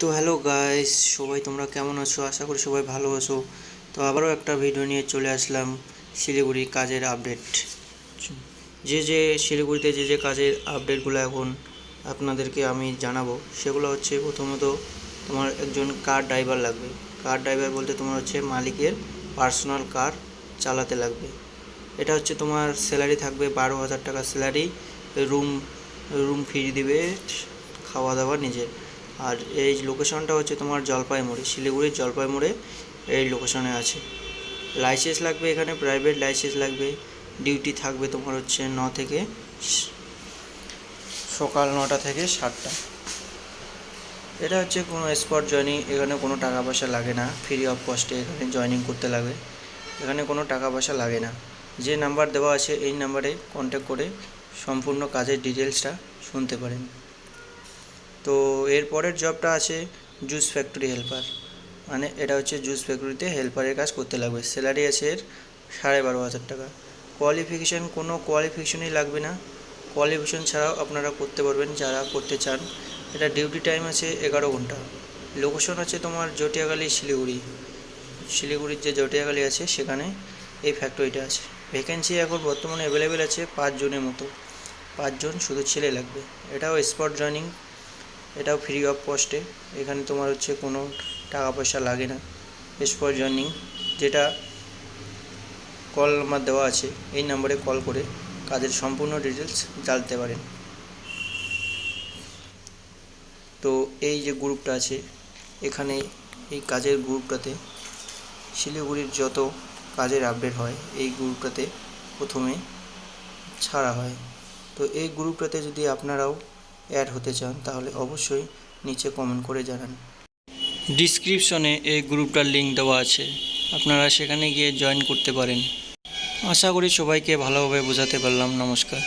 তো hello guys, সবাই তোমরা কেমন আছো? আশা করি সবাই ভালো আছো। তো আবারও একটা ভিডিও নিয়ে চলে আসলাম শিলিগুড়ি কাজের আপডেট। যে শিলিগুড়িতে যে কাজের আপডেটগুলো এখন আপনাদেরকে আমি জানাবো, সেগুলো হচ্ছে প্রথমত তোমার একজন কার ড্রাইভার লাগবে। কার ড্রাইভার বলতে তোমার হচ্ছে মালিকের পার্সোনাল কার চালাতে লাগবে। এটা হচ্ছে তোমার স্যালারি থাকবে 12,000 টাকা স্যালারি, রুম রুম ফ্রি দিবে, খাওয়া দাওয়া নিজের। আর এই লোকেশনটা হচ্ছে তোমার জলপাইগুড়ি, শিলিগুড়ির জলপাইগুড়ি এই লোকেশনে আছে। লাইসেন্স লাগবে, এখানে প্রাইভেট লাইসেন্স লাগবে। ডিউটি থাকবে তোমার হচ্ছে সকাল 9টা থেকে 7টা। এটা হচ্ছে কোনো স্পট জয়নিং, এখানে কোনো টাকা পয়সা লাগে না, ফ্রি অফ কস্টে এখানে জয়নিং করতে লাগে। এখানে কোনো টাকা পয়সা লাগে না। যে নাম্বার দেওয়া আছে এই নাম্বারে কন্ট্যাক্ট করে সম্পূর্ণ কাজের ডিটেলসটা শুনতে পারেন। তো এর পরের জবটা আছে জুস ফ্যাক্টরি হেল্পার, মানে এটা হচ্ছে জুস ফ্যাক্টরিতে হেল্পারের কাজ করতে লাগবে। স্যালারি আছে এর 12,500 টাকা। কোয়ালিফিকেশান কোনো কোয়ালিফিকেশনই লাগবে না, কোয়ালিফিকেশন ছাড়াও আপনারা করতে পারবেন যারা করতে চান। এটা ডিউটি টাইম আছে 11 ঘন্টা। লোকেশন আছে তোমার জটিয়াখালী শিলিগুড়ির যে জটিয়াখালী আছে সেখানে এই ফ্যাক্টরিটা আছে। ভ্যাকেন্সি এখন বর্তমানে অ্যাভেলেবেল আছে 5 জনের মতো, 5 জন শুধু ছেলে লাগবে। এটাও স্পট জয়নিং, এটাও ফ্রি অফ কস্টে, এখানে তোমার হচ্ছে কোনো টাকা পয়সা লাগে না। স্পট জয়নিং, যেটা কল নাম্বার দেওয়া আছে এই নাম্বারে কল করে কাজের সম্পূর্ণ ডিটেলস জানতে পারেন। তো এই যে গ্রুপটা আছে এখানে, এই কাজের গ্রুপটাতে শিলিগুড়ির যত কাজের আপডেট হয় এই গ্রুপটাতে প্রথমে ছাড়া হয়। তো এই গ্রুপটাতে যদি আপনারাও অ্যাড হতে চান তাহলে অবশ্যই নিচে কমেন্ট করে জানান। ডিসক্রিপশনে এই গ্রুপটার লিঙ্ক দেওয়া আছে, আপনারা সেখানে গিয়ে জয়েন করতে পারেন। আশা করি সবাইকে ভালোভাবে বোঝাতে পারলাম। নমস্কার।